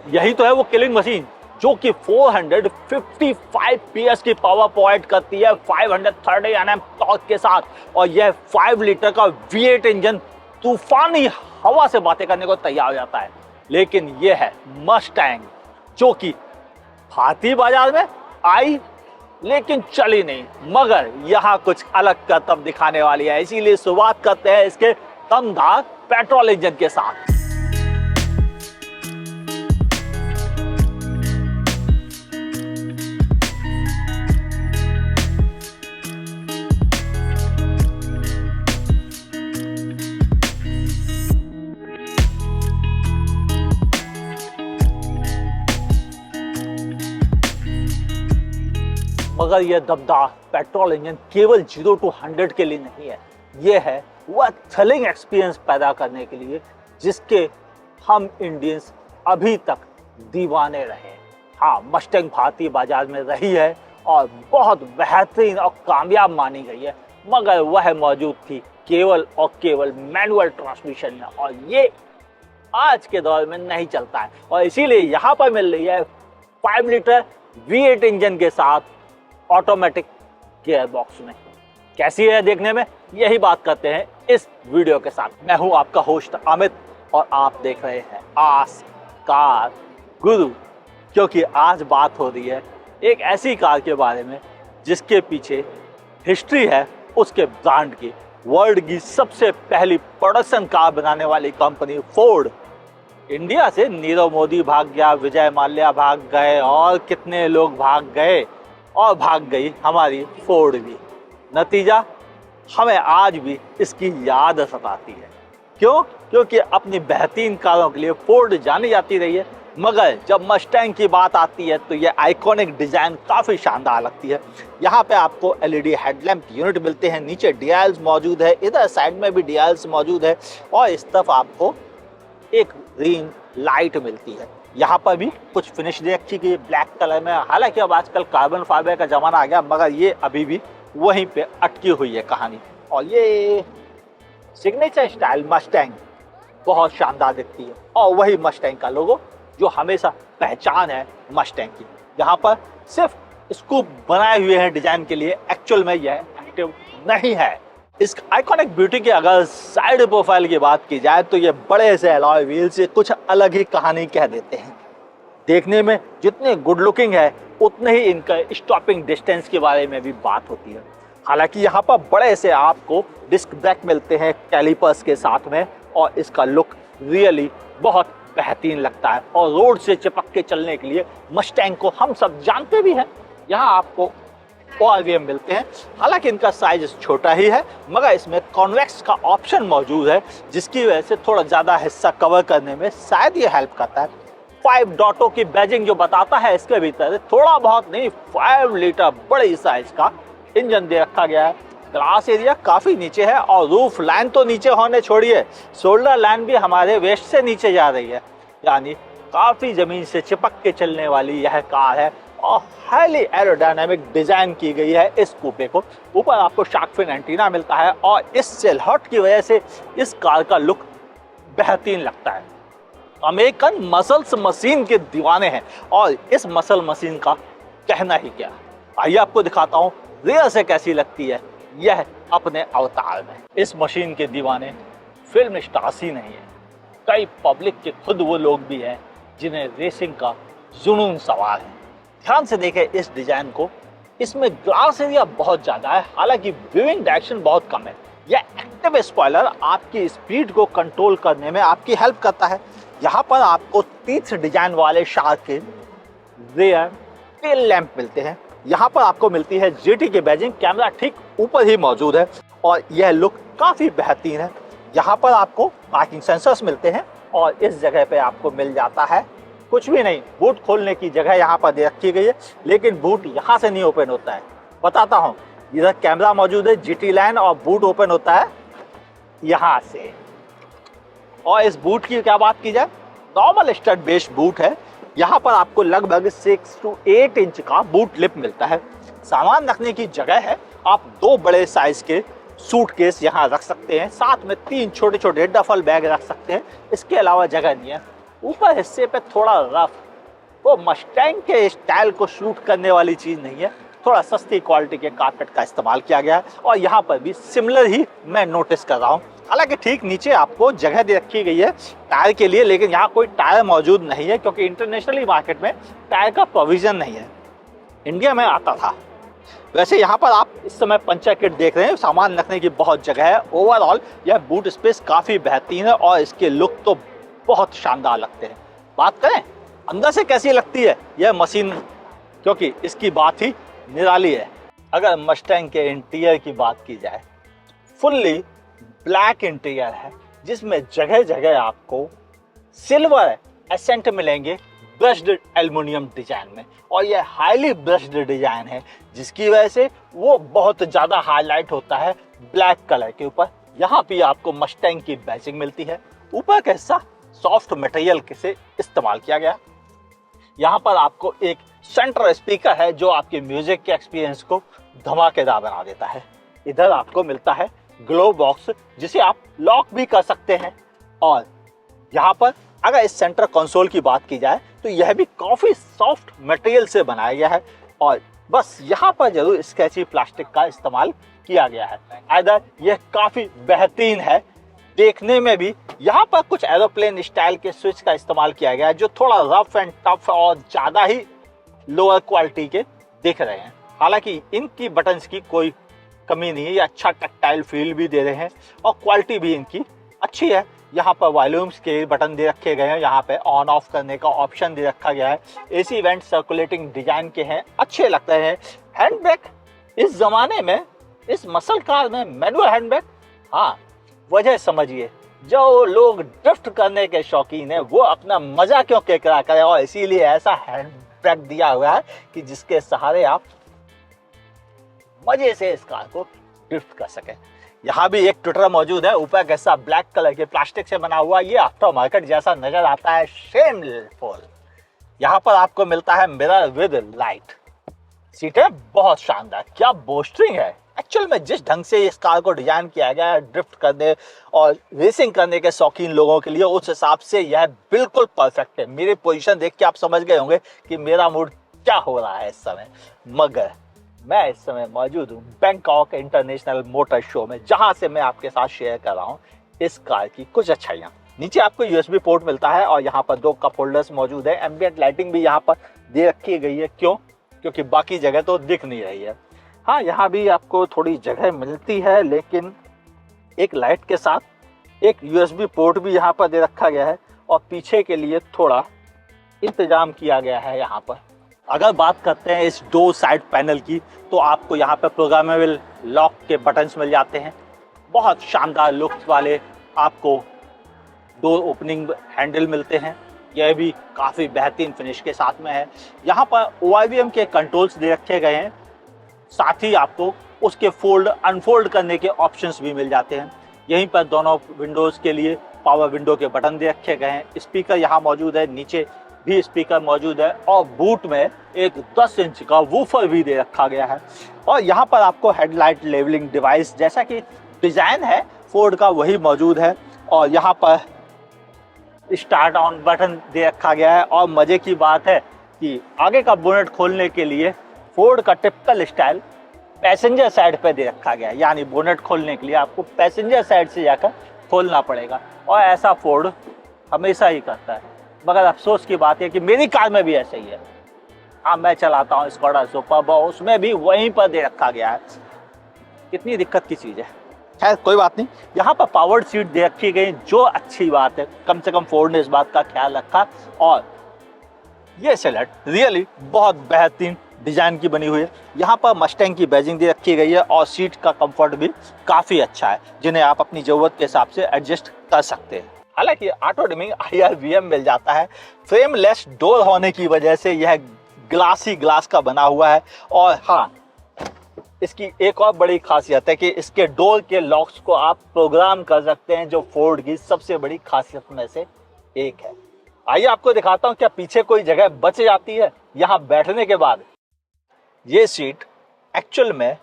यही तो है वो किलिंग मशीन जो कि 455 PS की पावर प्रोवाइड करती है 530 Nm टॉर्क के साथ। और यह 5 लीटर का V8 इंजन तूफानी हवा से बातें करने को तैयार हो जाता है। लेकिन यह है मस्टैंग जो कि भारतीय बाजार में आई लेकिन चली नहीं, मगर यहाँ कुछ अलग करतब दिखाने वाली है। इसीलिए शुरुआत करते हैं इसके दमदार पेट्रोल इंजन के साथ। मगर यह दमदार पेट्रोल इंजन केवल 0 to 100 के लिए नहीं है, यह है वह थ्रिलिंग एक्सपीरियंस पैदा करने के लिए जिसके हम इंडियंस अभी तक दीवाने रहे। हाँ, मस्टैंग भारतीय बाजार में रही है और बहुत बेहतरीन और कामयाब मानी गई है, मगर वह मौजूद थी केवल और केवल मैनुअल ट्रांसमिशन में, और ये आज के दौर में नहीं चलता है। और इसीलिए यहाँ पर मिल रही है 5 लीटर V8 इंजन के साथ ऑटोमेटिक गियर बॉक्स में। कैसी है देखने में, यही बात करते हैं इस वीडियो के साथ। मैं हूं आपका होस्ट अमित और आप देख रहे हैं आस्क कार गुरु, क्योंकि आज बात हो रही है एक ऐसी कार के बारे में जिसके पीछे हिस्ट्री है उसके ब्रांड की। वर्ल्ड की सबसे पहली प्रोडक्शन कार बनाने वाली कंपनी फोर्ड। इंडिया से नीरव मोदी भाग गया, विजय माल्या भाग गए और कितने लोग भाग गए, और भाग गई हमारी फोर्ड भी। नतीजा हमें आज भी इसकी याद सताती है। क्यों? क्योंकि अपनी बेहतरीन कारों के लिए फोर्ड जानी जाती रही है, मगर जब मस्टैंग की बात आती है तो ये आइकॉनिक डिज़ाइन काफ़ी शानदार लगती है। यहाँ पे आपको LED हेडलैम्प यूनिट मिलते हैं, नीचे DRLs मौजूद है, इधर साइड में भी DRLs मौजूद है, और इस तरफ आपको एक ग्रीन लाइट मिलती है। यहाँ पर भी कुछ फिनिश देखी गई ब्लैक कलर में। हालांकि अब आजकल कार्बन फाइबर का ज़माना आ गया, मगर ये अभी भी वहीं पे अटकी हुई है कहानी। और ये सिग्नेचर स्टाइल मस्टैंग बहुत शानदार दिखती है, और वही मस्टैंग का लोगो जो हमेशा पहचान है मस्टैंग की। यहाँ पर सिर्फ स्कूप बनाए हुए हैं डिज़ाइन के लिए, एक्चुअल में यह एक्टिव नहीं है। इस आइकॉनिक ब्यूटी की अगर साइड प्रोफाइल की बात की जाए तो ये बड़े से अलॉय व्हील से कुछ अलग ही कहानी कह देते हैं। देखने में जितने गुड लुकिंग है उतने ही इनका स्टॉपिंग डिस्टेंस के बारे में भी बात होती है। हालांकि यहाँ पर बड़े से आपको डिस्क ब्रेक मिलते हैं कैलिपर्स के साथ में, और इसका लुक रियली बहुत बेहतरीन लगता है। और रोड से चिपक के चलने के लिए मस्टैंग को हम सब जानते भी हैं। यहाँ आपको ORVM मिलते हैं, हालांकि इनका साइज छोटा ही है, मगर इसमें कॉन्वेक्स का ऑप्शन मौजूद है जिसकी वजह से थोड़ा ज़्यादा हिस्सा कवर करने में शायद ये हेल्प करता है। 5 डॉटों की बैजिंग जो बताता है इसके भीतर थोड़ा बहुत नहीं 5 लीटर बड़ी साइज का इंजन दे रखा गया है। ग्लास एरिया काफ़ी नीचे है, और रूफ लाइन तो नीचे होने छोड़िए, शोल्डर लाइन भी हमारे वेस्ट से नीचे जा रही है, यानी काफ़ी ज़मीन से चिपक के चलने वाली यह कार है। और हाईली एरोडायनामिक डिजाइन की गई है इस कूपे को। ऊपर आपको शार्क फिन एंटीना मिलता है, और इस सेलहट की वजह से इस कार का लुक बेहतरीन लगता है। अमेरिकन मसल्स मशीन के दीवाने हैं, और इस मसल मशीन का कहना ही क्या। आइए आपको दिखाता हूँ रियर से कैसी लगती है यह अपने अवतार में। इस मशीन के दीवाने फिल्म स्टार्स ही नहीं है, कई पब्लिक के खुद वो लोग भी हैं जिन्हें रेसिंग का जुनून सवार है। ध्यान से देखें इस डिजाइन को, इसमें ग्लास एरिया बहुत ज़्यादा है, हालांकि व्यूइंग डायरेक्शन बहुत कम है। यह एक्टिव स्पॉइलर आपकी स्पीड को कंट्रोल करने में आपकी हेल्प करता है। यहाँ पर आपको तीर्थ डिजाइन वाले शार्क के रियर टेल लैंप मिलते हैं। यहाँ पर आपको मिलती है GT की बैजिंग, कैमरा ठीक ऊपर ही मौजूद है, और यह लुक काफ़ी बेहतरीन है। यहाँ पर आपको पार्किंग सेंसर्स मिलते हैं, और इस जगह पे आपको मिल जाता है कुछ भी नहीं, बूट खोलने की जगह यहाँ पर दे रखी गई है, लेकिन बूट यहाँ से नहीं ओपन होता है। बताता हूँ, इधर कैमरा मौजूद है, GT लाइन, और बूट ओपन होता है यहाँ से। और इस बूट की क्या बात की जाए, नॉर्मल स्टड बेस्ड बूट है। यहाँ पर आपको लगभग 6 to 8 इंच का बूट लिप मिलता है। सामान रखने की जगह है, आप 2 बड़े साइज के सूटकेस यहाँ रख सकते हैं, साथ में 3 छोटे छोटे डफल बैग रख सकते हैं। इसके अलावा जगह नहीं है। ऊपर हिस्से पे थोड़ा रफ, वो मस्टैंग के स्टाइल को शूट करने वाली चीज नहीं है, थोड़ा सस्ती क्वालिटी के कारपेट का इस्तेमाल किया गया है। और यहाँ पर भी सिमिलर ही मैं नोटिस कर रहा हूँ। हालांकि ठीक नीचे आपको जगह दे रखी गई है टायर के लिए, लेकिन यहाँ कोई टायर मौजूद नहीं है क्योंकि इंटरनेशनली मार्केट में टायर का प्रोविजन नहीं है, इंडिया में आता था। वैसे यहाँ पर आप इस समय पंचर किट देख रहे हैं, सामान रखने की बहुत जगह है। ओवरऑल यह बूट स्पेस काफ़ी बेहतरीन है और इसके लुक तो बहुत शानदार लगते हैं। बात करें अंदर से कैसी लगती है यह मशीन, क्योंकि इसकी बात ही निराली है। अगर मस्टैंग के इंटीरियर की बात की जाए, फुल्ली ब्लैक इंटीरियर है जिसमें जगह जगह आपको सिल्वर एसेंट मिलेंगे ब्रश्ड एल्युमिनियम डिजाइन में, और यह हाईली ब्रश्ड डिजाइन है जिसकी वजह से वो बहुत ज़्यादा हाईलाइट होता है ब्लैक कलर के ऊपर। यहाँ भी आपको मस्टैंग की बैजिंग मिलती है। ऊपर का हिस्सा सॉफ्ट मटेरियल से इस्तेमाल किया गया। यहाँ पर आपको एक सेंट्रल स्पीकर है जो आपके म्यूजिक के एक्सपीरियंस को धमाकेदार बना देता है। इधर आपको मिलता है ग्लो बॉक्स जिसे आप लॉक भी कर सकते हैं। और यहाँ पर अगर इस सेंटर कंसोल की बात की जाए तो यह भी काफी सॉफ्ट मटेरियल से बनाया गया है, और बस यहाँ पर जरूर स्केची प्लास्टिक का इस्तेमाल किया गया है। अदर यह काफी बेहतरीन है देखने में भी। यहाँ पर कुछ एरोप्लेन स्टाइल के स्विच का इस्तेमाल किया गया है जो थोड़ा रफ एंड टफ और ज्यादा ही लोअर क्वालिटी के दिख रहे हैं। हालांकि इनकी बटन्स की कोई कमी नहीं है, ये अच्छा टैक्टाइल फील भी दे रहे हैं और क्वालिटी भी इनकी अच्छी है। यहाँ पर वॉल्यूम्स के बटन दे रखे गए हैं, यहाँ पे ऑन ऑफ करने का ऑप्शन दे रखा गया है। एसी वेंट सर्कुलेटिंग डिजाइन के हैं, अच्छे लगते हैं। हैंड ब्रेक इस जमाने में, इस मसल कार में मैनुअल हैंड ब्रेक, हाँ वजह समझिए, जो लोग ड्रिफ्ट करने के शौकीन है वो अपना मजा क्यों केकरा करें, और इसीलिए ऐसा हैंड ब्रेक दिया हुआ है कि जिसके सहारे आप मजे से इस कार को ड्रिफ्ट कर सकें। यहाँ भी एक ट्विटर मौजूद है, ऊपर कैसा ब्लैक कलर के प्लास्टिक से बना हुआ, ये आफ्टर मार्केट जैसा नजर आता है, शेमफुल। यहाँ पर आपको मिलता है मिरर विद लाइट। सीटें बहुत शानदार, क्या बोस्टरिंग है। एक्चुअल में जिस ढंग से इस कार को डिजाइन किया गया है ड्रिफ्ट करने और रेसिंग करने के शौकीन लोगों के लिए, उस हिसाब से यह बिल्कुल परफेक्ट है। मेरी पोजीशन देख के आप समझ गए होंगे कि मेरा मूड क्या हो रहा है इस समय। मगर मैं इस समय मौजूद हूँ बैंकॉक इंटरनेशनल मोटर शो में, जहां से मैं आपके साथ शेयर कर रहा हूँ इस कार की कुछ अच्छाइयाँ। नीचे आपको यूएसबी पोर्ट मिलता है और यहाँ पर 2 कप होल्डर्स मौजूद है। एम्बिएंट लाइटिंग भी यहाँ पर दे रखी गई है, क्यों? क्योंकि बाकी जगह तो दिख नहीं रही है। हाँ, यहाँ भी आपको थोड़ी जगह मिलती है, लेकिन एक लाइट के साथ एक यूएसबी पोर्ट भी यहाँ पर दे रखा गया है और पीछे के लिए थोड़ा इंतजाम किया गया है यहाँ पर। अगर बात करते हैं इस 2 साइड पैनल की, तो आपको यहाँ पर प्रोग्रामेबल लॉक के बटन्स मिल जाते हैं। बहुत शानदार लुक्स वाले आपको 2 ओपनिंग हैंडल मिलते हैं, यह भी काफ़ी बेहतरीन फिनिश के साथ में है। यहाँ पर OIBM के कंट्रोल्स दे रखे गए हैं, साथ ही आपको उसके फोल्ड अनफोल्ड करने के ऑप्शंस भी मिल जाते हैं। यहीं पर दोनों विंडोज़ के लिए पावर विंडो के बटन दे रखे गए हैं। स्पीकर यहाँ मौजूद है, नीचे भी स्पीकर मौजूद है और बूट में एक 10 इंच का वूफर भी दे रखा गया है। और यहाँ पर आपको हेडलाइट लेवलिंग डिवाइस जैसा कि डिज़ाइन है फोर्ड का वही मौजूद है, और यहाँ पर स्टार्ट ऑन बटन दे रखा गया है। और मज़े की बात है कि आगे का बोनेट खोलने के लिए फोर्ड का टिपिकल स्टाइल पैसेंजर साइड पे दे रखा गया है, यानी बोनेट खोलने के लिए आपको पैसेंजर साइड से जाकर खोलना पड़ेगा, और ऐसा फोर्ड हमेशा ही करता है। मगर अफसोस की बात है कि मेरी कार में भी ऐसा ही है। हाँ, मैं चलाता हूँ स्कोडा सुपर्ब, उसमें भी वहीं पर दे रखा गया है। कितनी दिक्कत की चीज़ है। खैर कोई बात नहीं, यहाँ पर पावर्ड सीट दे रखी गई, जो अच्छी बात है। कम से कम फोर्ड ने इस बात का ख्याल रखा, और ये सेलेट रियली बहुत बेहतरीन डिजाइन की बनी हुई है। यहाँ पर मस्टैंग की बैजिंग दे रखी गई है और सीट का कंफर्ट भी काफ़ी अच्छा है, जिन्हें आप अपनी ज़रूरत के हिसाब से एडजस्ट कर सकते हैं। हालांकि ऑटो डिमिंग IRVM मिल जाता है। फ्रेमलेस डोर होने की वजह से यह ग्लास ही ग्लास का बना हुआ है। और हाँ, इसकी एक और बड़ी खासियत है कि इसके डोर के लॉक्स को आप प्रोग्राम कर सकते हैं, जो फोर्ड की सबसे बड़ी खासियत में से एक है। आइए आपको दिखाता हूँ क्या पीछे कोई जगह बच जाती है यहाँ बैठने के बाद। ये सीट एक्चुअल में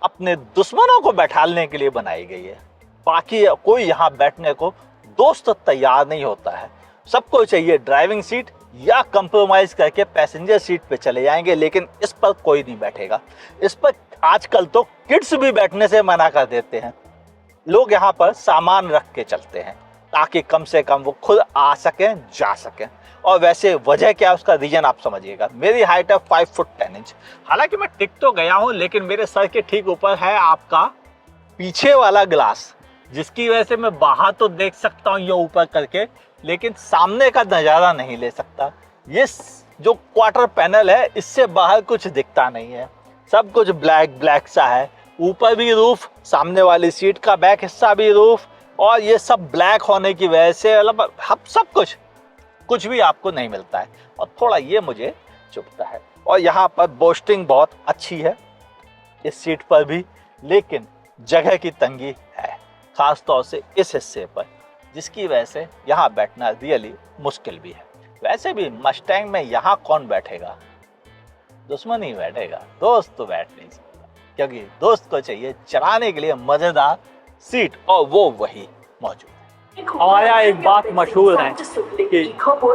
अपने दुश्मनों को बैठालने के लिए बनाई गई है, बाकी कोई यहाँ बैठने को दोस्त तैयार नहीं होता है। सबको चाहिए ड्राइविंग सीट या कंप्रोमाइज करके पैसेंजर सीट पे चले जाएंगे, लेकिन इस पर कोई नहीं बैठेगा। इस पर आजकल तो किड्स भी बैठने से मना कर देते हैं। लोग यहाँ पर सामान रख के चलते हैं ताकि कम से कम वो खुद आ सकें, जा सकें। और वैसे वजह क्या है, उसका रीजन आप समझिएगा। मेरी हाइट है 5 फुट 10 इंच। हालांकि मैं टिक तो गया हूँ, लेकिन मेरे सर के ठीक ऊपर है आपका पीछे वाला ग्लास, जिसकी वजह से मैं बाहर तो देख सकता हूँ ये ऊपर करके, लेकिन सामने का नज़ारा नहीं ले सकता। ये जो क्वार्टर पैनल है, इससे बाहर कुछ दिखता नहीं है, सब कुछ ब्लैक ब्लैक सा है। ऊपर भी रूफ, सामने वाली सीट का बैक हिस्सा भी रूफ, और ये सब ब्लैक होने की वजह से मतलब सब कुछ भी आपको नहीं मिलता है, और थोड़ा ये मुझे चुभता है। और यहाँ पर बोस्टिंग बहुत अच्छी है इस सीट पर भी, लेकिन जगह की तंगी है, खास तौर से इस हिस्से पर, जिसकी वजह से यहाँ बैठना रियली मुश्किल भी है। वैसे भी मस्टैंग में यहाँ कौन बैठेगा, दुश्मन ही बैठेगा, दोस्त तो बैठ नहीं सकता, क्योंकि दोस्त को चाहिए चलाने के लिए मजेदार सीट, और वो वही मौजूद है। हमारे यहाँ एक बात मशहूर है कि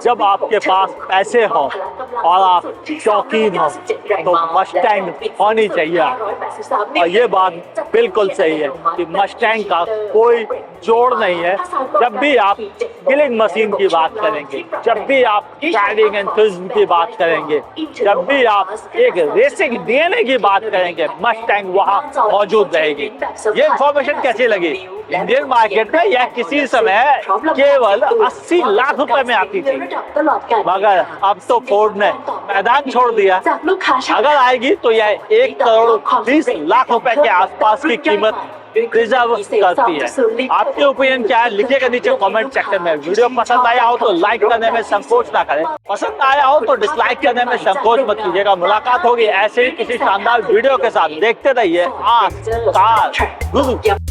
जब आपके पास पैसे हो और आप शौकीन हो तो मस्टैंग होनी चाहिए। और ये बात बिल्कुल सही है कि मस्टैंग का कोई जोड़ नहीं है। जब भी आप किलिंग मशीन की बात करेंगे, जब भी आप ड्राइविंग एंथुसियाज्म की बात करेंगे, जब भी आप एक रेसिंग डीएनए की बात करेंगे, मस्टैंग वहाँ मौजूद रहेगी। ये इंफॉर्मेशन कैसी लगी? इंडियन मार्केट में यह किसी समय केवल 80 लाख रुपए में आती थी, मगर अब तो फोर्ड ने मैदान छोड़ दिया। अगर आएगी तो यह 1 करोड़ 20 लाख रुपए के आसपास की कीमत रिजर्व करती है। आपके ओपिनियन क्या है, लिखिएगा नीचे कमेंट सेक्शन में। वीडियो पसंद आया हो तो लाइक करने में संकोच ना करें, पसंद आया हो तो डिसलाइक करने में संकोच मत कीजिएगा। मुलाकात होगी ऐसे ही किसी शानदार वीडियो के साथ। देखते रहिए आज कार गुरु।